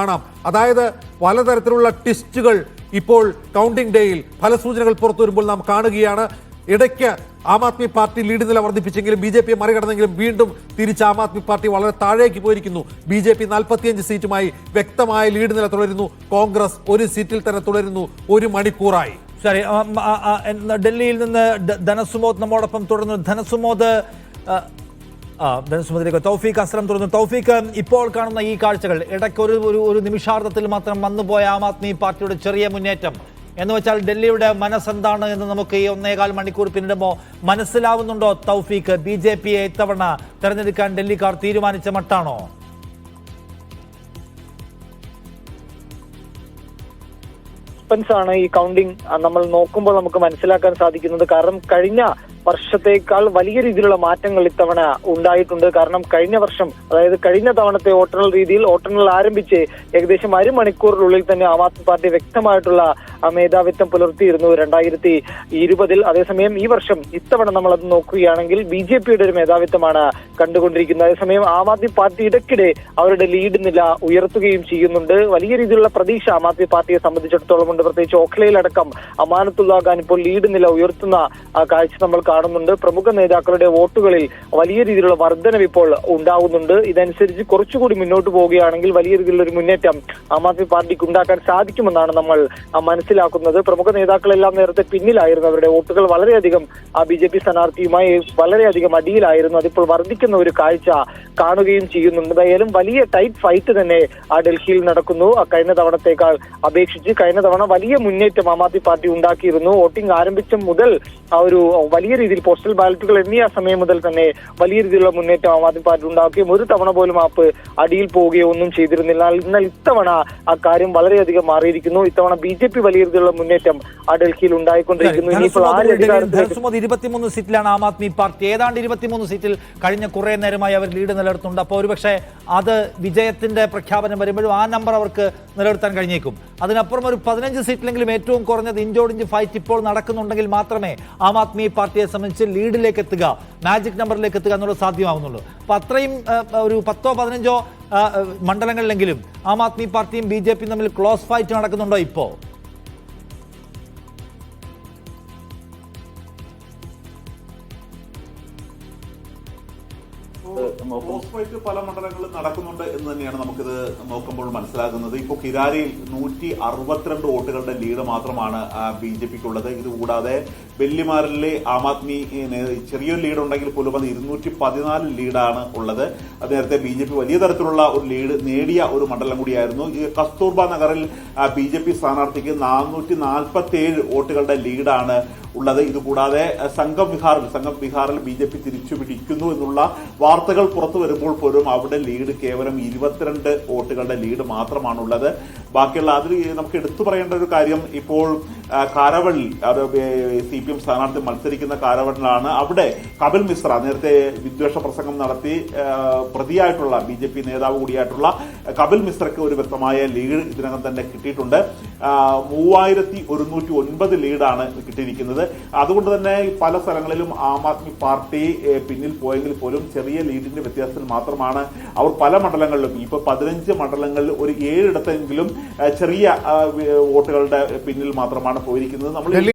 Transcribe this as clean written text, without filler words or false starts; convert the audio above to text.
കാണാം. അതായത് പലതരത്തിലുള്ള ട്വിസ്റ്റുകൾ ഇപ്പോൾ കൗണ്ടിംഗ് ഡേയിൽ ഫലസൂചനകൾ പുറത്തു വരുമ്പോൾ നാം കാണുകയാണ്. ഇടയ്ക്ക് ആം ആദ്മി പാർട്ടി ലീഡ് നില വർദ്ധിപ്പിച്ചെങ്കിലും BJP മറികടന്നെങ്കിലും വീണ്ടും തിരിച്ച് ആം ആദ്മി പാർട്ടി വളരെ താഴേക്ക് പോയിരിക്കുന്നു. BJP 45 സീറ്റുമായി വ്യക്തമായ ലീഡ് നില തുടരുന്നു. കോൺഗ്രസ് ഒരു സീറ്റിൽ തന്നെ തുടരുന്നു 1 മണിക്കൂറായി. ശരി, ഡൽഹിയിൽ നിന്ന് ധനസുമോദ് നമ്മോടൊപ്പം തുടർന്നു. ധനസുമോദിലേക്ക് തൗഫീഖ് അസ്ലം തുടർന്നു. തൗഫീഖ്, ഇപ്പോൾ കാണുന്ന ഈ കാഴ്ചകൾ, ഇടയ്ക്ക് ഒരു നിമിഷാർദ്ധത്തിൽ മാത്രം വന്നുപോയ ആം ആദ്മി പാർട്ടിയുടെ ചെറിയ മുന്നേറ്റം എന്ന് വെച്ചാൽ ഡൽഹിയുടെ മനസ്സെന്താണ് എന്ന് നമുക്ക് ഈ 1.25 മണിക്കൂർ പിന്നിടുമ്പോൾ മനസ്സിലാവുന്നുണ്ടോ തൗഫീഖ്? BJPയെ ഇത്തവണ തെരഞ്ഞെടുക്കാൻ ഡൽഹിക്കാർ തീരുമാനിച്ച മട്ടാണോ? ആണ് ഈ കൗണ്ടിംഗ് നമ്മൾ നോക്കുമ്പോൾ നമുക്ക് മനസ്സിലാക്കാൻ സാധിക്കുന്നത്. കാരണം കഴിഞ്ഞ വർഷത്തേക്കാൾ വലിയ രീതിയിലുള്ള മാറ്റങ്ങൾ ഇത്തവണ ഉണ്ടായിട്ടുണ്ട്. കാരണം കഴിഞ്ഞ വർഷം, അതായത് കഴിഞ്ഞ തവണത്തെ വോട്ടെണ്ണൽ രീതിയിൽ വോട്ടെണ്ണൽ ആരംഭിച്ച് ഏകദേശം 1 മണിക്കൂറിനുള്ളിൽ തന്നെ ആം ആദ്മി പാർട്ടി വ്യക്തമായിട്ടുള്ള മേധാവിത്വം പുലർത്തിയിരുന്നു 2020. അതേസമയം ഈ വർഷം ഇത്തവണ നമ്മൾ അത് നോക്കുകയാണെങ്കിൽ BJPയുടെ ഒരു മേധാവിത്വമാണ് കണ്ടുകൊണ്ടിരിക്കുന്നത്. അതേസമയം ആം ആദ്മി പാർട്ടി ഇടയ്ക്കിടെ അവരുടെ ലീഡ് നില ഉയർത്തുകയും ചെയ്യുന്നുണ്ട്. വലിയ രീതിയിലുള്ള പ്രതീക്ഷ ആം ആദ്മി പാർട്ടിയെ സംബന്ധിച്ചിടത്തോളം ഉണ്ട്. പ്രത്യേകിച്ച് ഓഖ്ലയിലടക്കം അമാനത്തുള്ള ഖാൻ ഇപ്പോൾ ലീഡ് നില ഉയർത്തുന്ന കാഴ്ച നമ്മൾ കാണുന്നുണ്ട്. പ്രമുഖ നേതാക്കളുടെ വോട്ടുകളിൽ വലിയ രീതിയിലുള്ള വർധനവ് ഇപ്പോൾ ഉണ്ടാകുന്നുണ്ട്. ഇതനുസരിച്ച് കുറച്ചുകൂടി മുന്നോട്ട് പോവുകയാണെങ്കിൽ വലിയ രീതിയിലുള്ള ഒരു മുന്നേറ്റം ആം ആദ്മി പാർട്ടിക്ക് ഉണ്ടാക്കാൻ സാധിക്കുമെന്നാണ് നമ്മൾ മനസ്സിലാക്കുന്നത്. പ്രമുഖ നേതാക്കളെല്ലാം നേരത്തെ പിന്നിലായിരുന്നു. അവരുടെ വോട്ടുകൾ വളരെയധികം BJP സ്ഥാനാർത്ഥിയുമായി വളരെയധികം അടിയിലായിരുന്നു. അതിപ്പോൾ വർദ്ധിക്കുന്ന ഒരു കാഴ്ച കാണുകയും ചെയ്യുന്നുണ്ട്. എന്തായാലും വലിയ ടൈറ്റ് ഫൈറ്റ് തന്നെ ഡൽഹിയിൽ നടക്കുന്നു. കഴിഞ്ഞ തവണത്തേക്കാൾ അപേക്ഷിച്ച് കഴിഞ്ഞ തവണ വലിയ മുന്നേറ്റം ആം ആദ്മി പാർട്ടി ഉണ്ടാക്കിയിരുന്നു. വോട്ടിംഗ് ആരംഭിച്ച മുതൽ ഒരു വലിയ രീതിയിൽ പോസ്റ്റൽ ബാലറ്റുകൾ എണ്ണിയ സമയം മുതൽ തന്നെ വലിയ രീതിയിലുള്ള മുന്നേറ്റം ആം ആദ്മി പാർട്ടി ഉണ്ടാക്കുകയും ഒരു തവണ പോലും അടിയിൽ പോവുകയോ ഒന്നും ചെയ്തിരുന്നില്ല. എന്നാൽ ഇത്തവണ ആ കാര്യം വളരെയധികം മാറിയിരിക്കുന്നു. ഇത്തവണ BJP വലിയ രീതിയിലുള്ള മുന്നേറ്റം ഡൽഹിയിൽ ഉണ്ടായിക്കൊണ്ടിരിക്കുന്നു. ഇനിയിപ്പോൾ 23 സീറ്റിലാണ് ആം ആദ്മി പാർട്ടി. ഏതാണ്ട് 23 സീറ്റിൽ കഴിഞ്ഞ കുറെ നേരമായി അവർ ലീഡ് നിലനിർത്തുന്നുണ്ട്. അപ്പോൾ ഒരുപക്ഷെ അത് വിജയത്തിന്റെ പ്രഖ്യാപനം വരുമ്പോഴും ആ നമ്പർ അവർക്ക് നിലനിർത്താൻ കഴിഞ്ഞേക്കും. അതിനപ്പുറം ഒരു 15 സീറ്റിലെങ്കിലും ഏറ്റവും കുറഞ്ഞത് ഇഞ്ചോടിഞ്ച് ഫൈറ്റ് ഇപ്പോൾ നടക്കുന്നുണ്ടെങ്കിൽ മാത്രമേ ആം ആദ്മി പാർട്ടിയെ സംബന്ധിച്ച് ലീഡിലേക്ക് എത്തുക, മാജിക് നമ്പറിലേക്ക് എത്തുക എന്നുള്ളത് സാധ്യമാവുന്നുള്ളൂ. അപ്പൊ അത്രയും ഒരു 10-15 മണ്ഡലങ്ങളിലെങ്കിലും ആം ആദ്മി പാർട്ടിയും BJPയും തമ്മിൽ ക്ലോസ് ഫൈറ്റ് നടക്കുന്നുണ്ടോ ഇപ്പോൾ? ക്ലോസ് ഫൈറ്റ് പല മണ്ഡലങ്ങളിൽ നടക്കുന്നുണ്ട് എന്ന് തന്നെയാണ് നമുക്കിത് നോക്കുമ്പോൾ മനസ്സിലാകുന്നത്. ഇപ്പോൾ കിരാരിയിൽ 162 വോട്ടുകളുടെ ലീഡ് മാത്രമാണ് BJPക്കുള്ളത്. ഇതുകൂടാതെ വെല്ലിമാറിലെ ആം ആദ്മി ചെറിയൊരു ലീഡ് ഉണ്ടെങ്കിൽ പോലും അത് 214 ലീഡാണ് ഉള്ളത്. അത് നേരത്തെ BJP വലിയ തരത്തിലുള്ള ഒരു ലീഡ് നേടിയ ഒരു മണ്ഡലം കൂടിയായിരുന്നു. ഈ കസ്തൂർബ നഗറിൽ BJP സ്ഥാനാർത്ഥിക്ക് 447 വോട്ടുകളുടെ ലീഡാണ് ഉള്ളത്. ഇതുകൂടാതെ സംഘം വിഹാറിൽ BJP തിരിച്ചു പിടിക്കുന്നു എന്നുള്ള വാർത്തകൾ പുറത്തു വരുമ്പോൾ പോലും അവിടെ ലീഡ് കേവലം 22 വോട്ടുകളുടെ ലീഡ് മാത്രമാണുള്ളത്. ബാക്കിയുള്ള അതിൽ നമുക്ക് എടുത്തു പറയേണ്ട ഒരു കാര്യം, ഇപ്പോൾ കാരവള്ളിൽ CPM സ്ഥാനാർത്ഥി മത്സരിക്കുന്ന കാരവള്ളിലാണ്. അവിടെ കപിൽ മിശ്ര നേരത്തെ വിദ്വേഷ പ്രസംഗം നടത്തി പ്രതിയായിട്ടുള്ള BJP നേതാവ് കൂടിയായിട്ടുള്ള കപിൽ മിശ്രയ്ക്ക് ഒരു വ്യക്തമായ ലീഡ് ഇതിനകം തന്നെ കിട്ടിയിട്ടുണ്ട്. 3109 ലീഡാണ് കിട്ടിയിരിക്കുന്നത്. അതുകൊണ്ട് തന്നെ പല സ്ഥലങ്ങളിലും ആം ആദ്മി പാർട്ടി പിന്നിൽ പോയെങ്കിൽ പോലും ചെറിയ ലീഡിന്റെ വ്യത്യാസത്തിൽ മാത്രമാണ് അവർ പല മണ്ഡലങ്ങളിലും, ഇപ്പൊ 15 മണ്ഡലങ്ങളിൽ ഒരു 7 ഇടത്തെങ്കിലും ചെറിയ വോട്ടുകളുടെ പിന്നിൽ മാത്രമാണ് പോയിരിക്കുന്നത്. നമ്മൾ